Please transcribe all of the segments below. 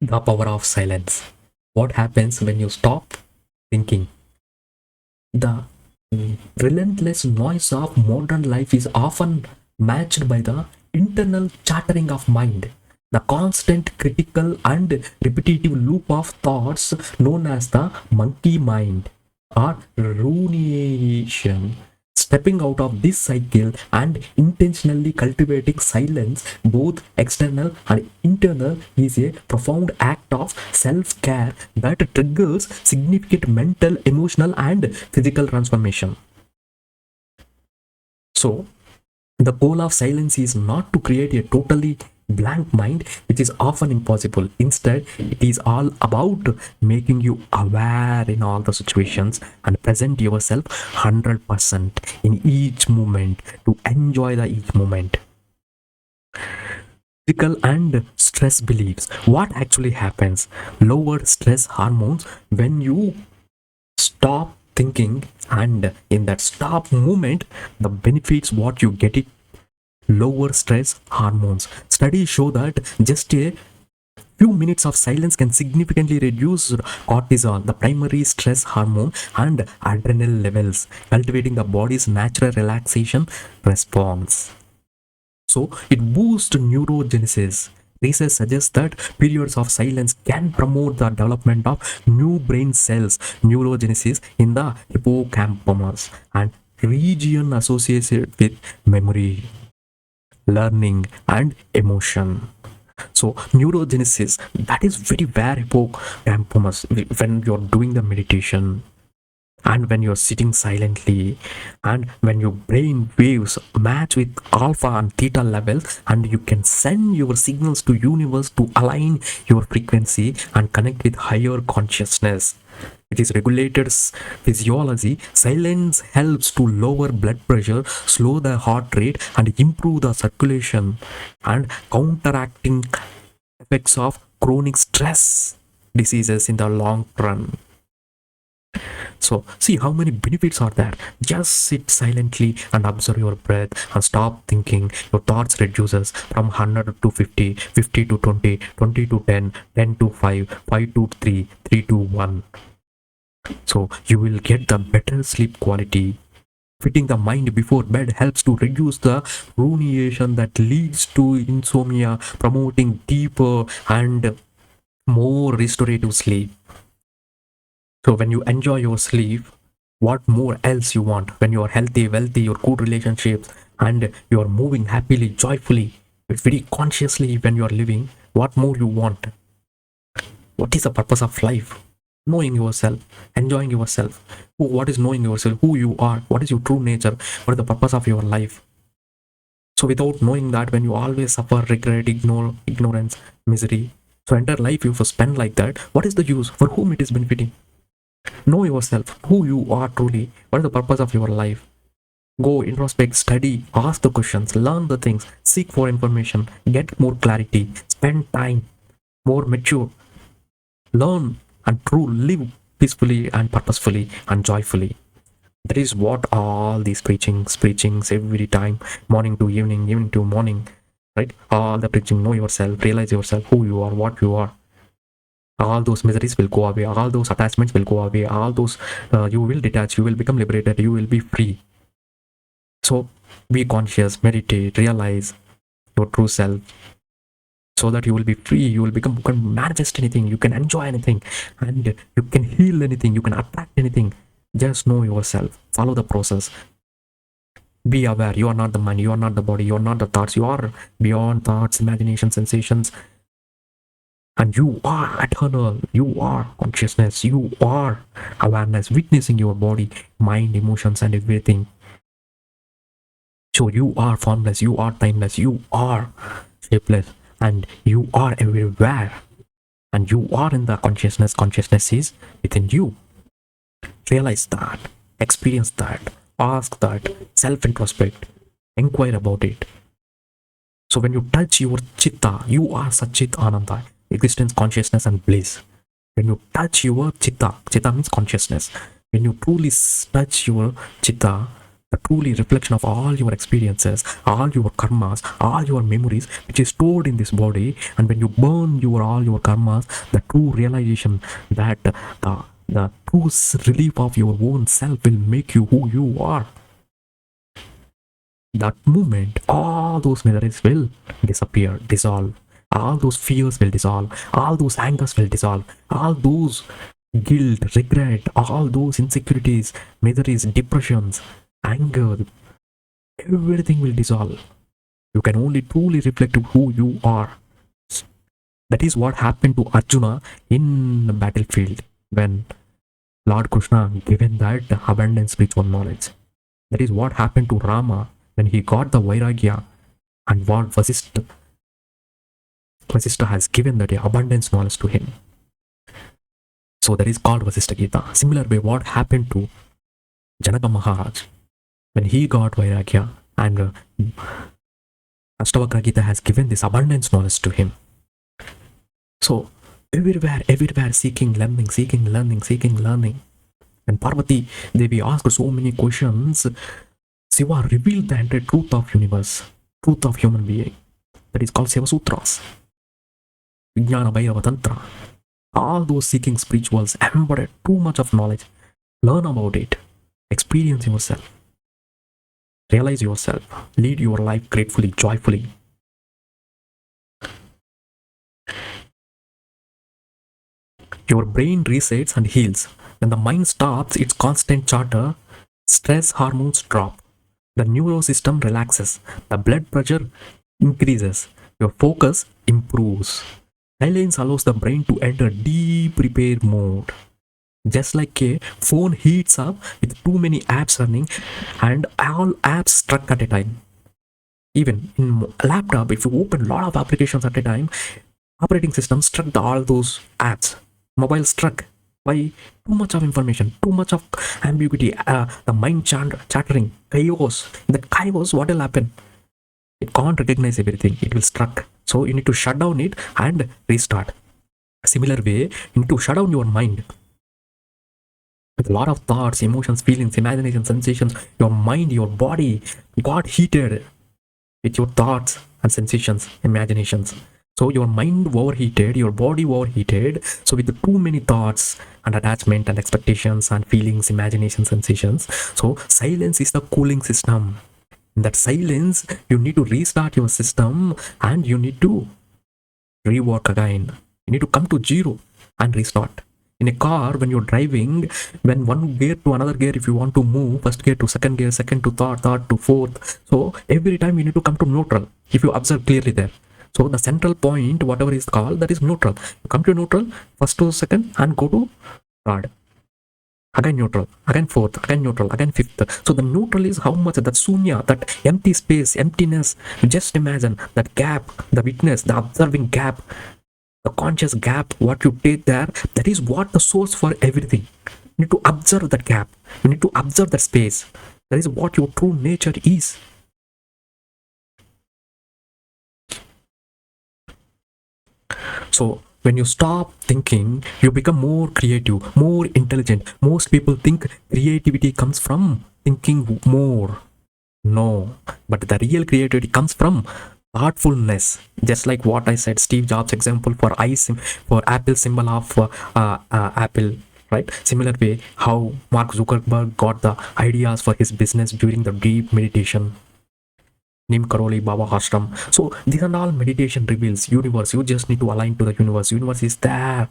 The power of silence. What happens when you stop thinking? The relentless noise of modern life is often matched by the internal chattering of mind, the constant critical and repetitive loop of thoughts known as the monkey mind or rumination. Stepping out of this cycle and intentionally cultivating silence, both external and internal, is a profound act of self care that triggers significant mental, emotional, and physical transformation. So, the goal of silence is not to create a totally blank mind, which is often impossible. Instead, it is all about making you aware in all the situations and present yourself 100% in each moment to enjoy the each moment. Physical and stress beliefs. What actually happens? Lower stress hormones when you stop thinking, and in that stop movement, the benefits what you get it lower stress hormones. Studies show that just a few minutes of silence can significantly reduce cortisol, the primary stress hormone, and adrenal levels, cultivating the body's natural relaxation response. So it boosts neurogenesis. Research suggests that periods of silence can promote the development of new brain cells, neurogenesis in the hippocampus, and region associated with memory, learning, and emotion. So neurogenesis, that is very where hippocampus, when you're doing the meditation and when you're sitting silently and when your brain waves match with alpha and theta levels, and you can send your signals to universe to align your frequency and connect with higher consciousness. It is regulated physiology. Silence helps to lower blood pressure, slow the heart rate, and improve the circulation, and counteracting effects of chronic stress diseases in the long run. So, see how many benefits are there. Just sit silently and observe your breath and stop thinking. Your thoughts reduces from 100 to 50, 50 to 20, 20 to 10, 10 to 5, 5 to 3, 3 to 1. So, you will get the better sleep quality. Fitting the mind before bed helps to reduce the rumination that leads to insomnia, promoting deeper and more restorative sleep. So when you enjoy your sleep, what more else you want? When you are healthy, wealthy, your good relationships, and you are moving happily, joyfully, very consciously when you are living, what more you want? What is the purpose of life? Knowing yourself, enjoying yourself. What is knowing yourself? Who you are? What is your true nature? What is the purpose of your life? So without knowing that, when you always suffer, regret, ignore, ignorance, misery, so entire life you spend like that, what is the use? For whom it is benefiting? Know yourself, who you are truly, what is the purpose of your life. Go introspect, study, ask the questions, learn the things, seek for information, get more clarity, spend time, more mature, learn and true, live peacefully and purposefully and joyfully. That is what all these preachings every time, morning to evening, evening to morning, right? All the preaching, know yourself, realize yourself, who you are, what you are. All those miseries will go away, all those attachments will go away, all those you will detach, you will become liberated, you will be free. So be conscious, meditate, realize your true self, so that you will be free. You will become, you can manifest anything, you can enjoy anything, and you can heal anything, you can attract anything. Just know yourself, follow the process. Be aware, you are not the mind, you are not the body, you are not the thoughts, you are beyond thoughts, imagination, sensations, and you are eternal. You are consciousness, you are awareness, witnessing your body, mind, emotions, and everything. So you are formless, you are timeless, you are shapeless, and you are everywhere, and you are in the consciousness. Consciousness is within you. Realize that, experience that, ask that, self introspect, inquire about it. So when you touch your chitta, you are Satchit Ananda, existence, consciousness, and bliss. When you touch your chitta, chitta means consciousness. When you truly touch your chitta, the truly reflection of all your experiences, all your karmas, all your memories, which is stored in this body. And when you burn your all your karmas, the true realization that the true relief of your own self will make you who you are. That moment, all those memories will disappear, dissolve. All those fears will dissolve. All those angers will dissolve. All those guilt, regret, all those insecurities, miseries, depressions, anger, everything will dissolve. You can only truly reflect who you are. That is what happened to Arjuna in the battlefield when Lord Krishna given that abundant spiritual knowledge. That is what happened to Rama when he got the Vairagya and what Vasishtha has given that abundance knowledge to him. So that is called Vasishtha Gita. Similar way, what happened to Janaka Maharaj when he got Vairagya and Ashtavakra Gita has given this abundance knowledge to him. So everywhere seeking learning, seeking learning. And Parvati Devi asked so many questions. Shiva revealed the entire truth of universe, truth of human being. That is called Seva Sutras. Vijnana Bhairava Tantra. All those seeking spirituals embodied too much of knowledge. Learn about it. Experience yourself. Realize yourself. Lead your life gratefully, joyfully. Your brain resets and heals. When the mind stops its constant chatter, stress hormones drop. The nervous system relaxes. The blood pressure increases. Your focus improves. Silence allows the brain to enter deep repair mode. Just like a phone heats up with too many apps running and all apps stuck at a time. Even in a laptop, if you open a lot of applications at a time, operating system struck all those apps. Mobile struck by too much of information, too much of ambiguity, the mind chattering, chaos. In that chaos, what will happen? It can't recognize everything. It will struck. So you need to shut down it and restart. Similar way, you need to shut down your mind. With a lot of thoughts, emotions, feelings, imagination, sensations, your mind, your body got heated with your thoughts and sensations, imaginations. So your mind overheated, your body overheated. So with too many thoughts and attachment and expectations and feelings, imagination, sensations. So silence is the cooling system. In that silence, you need to restart your system and you need to rework again. You need to come to zero and restart. In a car, when you're driving, when one gear to another gear, if you want to move, first gear to second gear, second to third to fourth. So every time you need to come to neutral. If you observe clearly there. So the central point, whatever is called, that is neutral. You come to neutral, first to second and go to third. Again neutral, again fourth, again neutral, again fifth. So the neutral is how much, that sunya, that empty space, emptiness. Just imagine that gap, the witness, the observing gap, the conscious gap, what you take there, that is what the source for everything. You need to observe that gap. You need to observe that space. That is what your true nature is. So when you stop thinking, you become more creative, more intelligent. Most people think creativity comes from thinking more. No, but the real creativity comes from thoughtfulness. Just like what I said, Steve Jobs example for for Apple symbol of Apple, right? Similar way, how Mark Zuckerberg got the ideas for his business during the deep meditation. Nim Karoli Baba Ashram. So these are all meditation reveals universe. You just need to align to the universe. Universe is there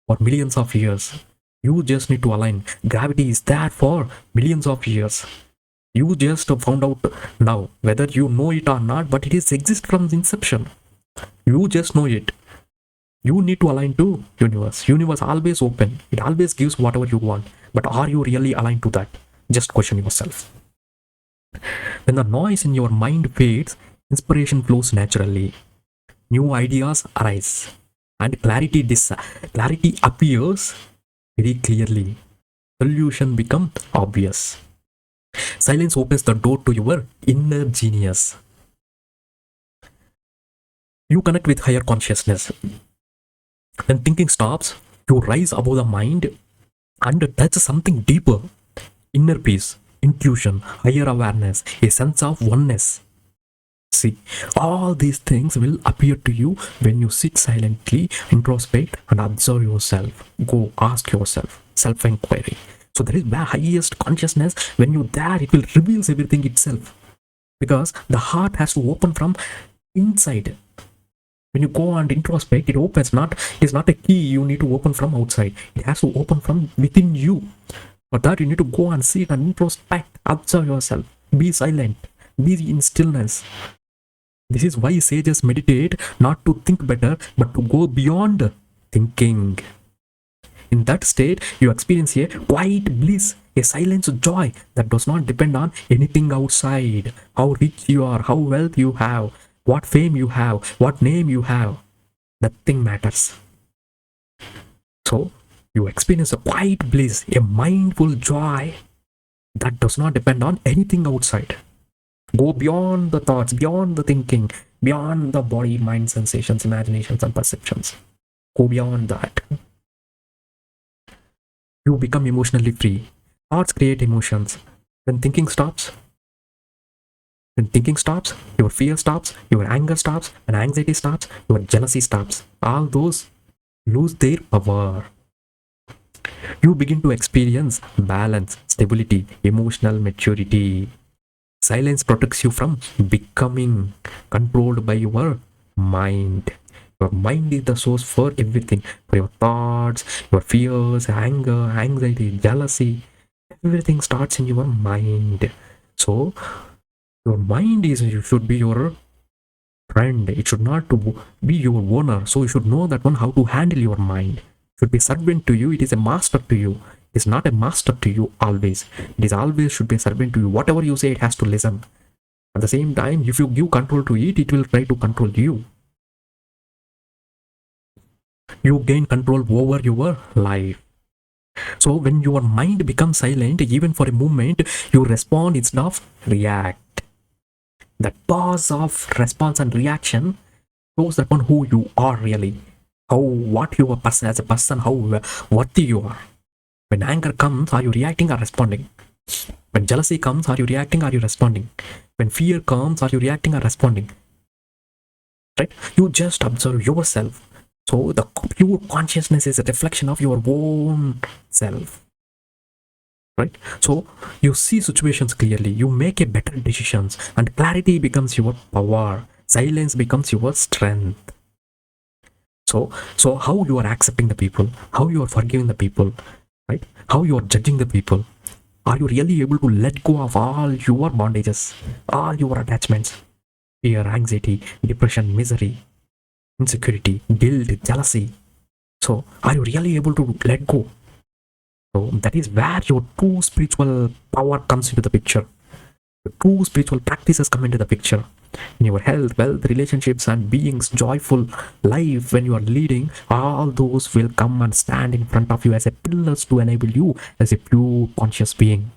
for millions of years. You just need to align. Gravity is there for millions of years. You just found out now whether you know it or not, but it is exist from the inception. You just know it. You need to align to universe. Universe always open. It always gives whatever you want. But are you really aligned to that? Just question yourself. When the noise in your mind fades, inspiration flows naturally. New ideas arise, and clarity appears very clearly. Solution become obvious. Silence opens the door to your inner genius. You connect with higher consciousness. When thinking stops, you rise above the mind and touch something deeper, inner peace. intuition, higher awareness, a sense of oneness. See, all these things will appear to you when you sit silently, introspect, and observe yourself. Go ask yourself, self inquiry. So, there is the highest consciousness. When you're there, it will reveal everything itself, because the heart has to open from inside. When you go and introspect, it opens. Not it is not a key you need to open from outside. It has to open from within you. For that, you need to go and sit and introspect, observe yourself, be silent, be in stillness. This is why sages meditate, not to think better, but to go beyond thinking. In that state, you experience a quiet bliss, a silence joy that does not depend on anything outside. How rich you are, how wealth you have, what fame you have, what name you have. Nothing matters. So, you experience a quiet bliss, a mindful joy that does not depend on anything outside. Go beyond the thoughts, beyond the thinking, beyond the body, mind, sensations, imaginations, and perceptions. Go beyond that. You become emotionally free. Thoughts create emotions. When thinking stops, your fear stops, your anger stops, when anxiety stops, your jealousy stops. All those lose their power. You begin to experience balance, stability, emotional maturity. Silence protects you from becoming controlled by your mind. Your mind is the source for everything, for your thoughts, your fears, anger, anxiety, jealousy. Everything starts in your mind. So, your mind is, you should be your friend. It should not to be your owner. So, you should know that one how to handle your mind. It should be servant to you. It is a master to you. It is not a master to you always. It is always should be a servant to you. Whatever you say, it has to listen. At the same time, if you give control to it, it will try to control you. You gain control over your life. So when your mind becomes silent, even for a moment, you respond instead of react. That pause of response and reaction shows that one who you are really, how what you are person as a person, how worthy you are. When anger comes, are you reacting or responding? When jealousy comes, are you reacting or are you responding? When fear comes, are you reacting or responding? Right? You just observe yourself. So the pure consciousness is a reflection of your own self. Right? So you see situations clearly, you make a better decisions, and clarity becomes your power. Silence becomes your strength. So how you are accepting the people, how you are forgiving the people, right? How you are judging the people. Are you really able to let go of all your bondages, all your attachments, fear, anxiety, depression, misery, insecurity, guilt, jealousy? So, are you really able to let go? So, that is where your true spiritual power comes into the picture. The true spiritual practices come into the picture. In your health, wealth, relationships, and beings, joyful life, when you are leading, all those will come and stand in front of you as a pillars to enable you as a pure conscious being.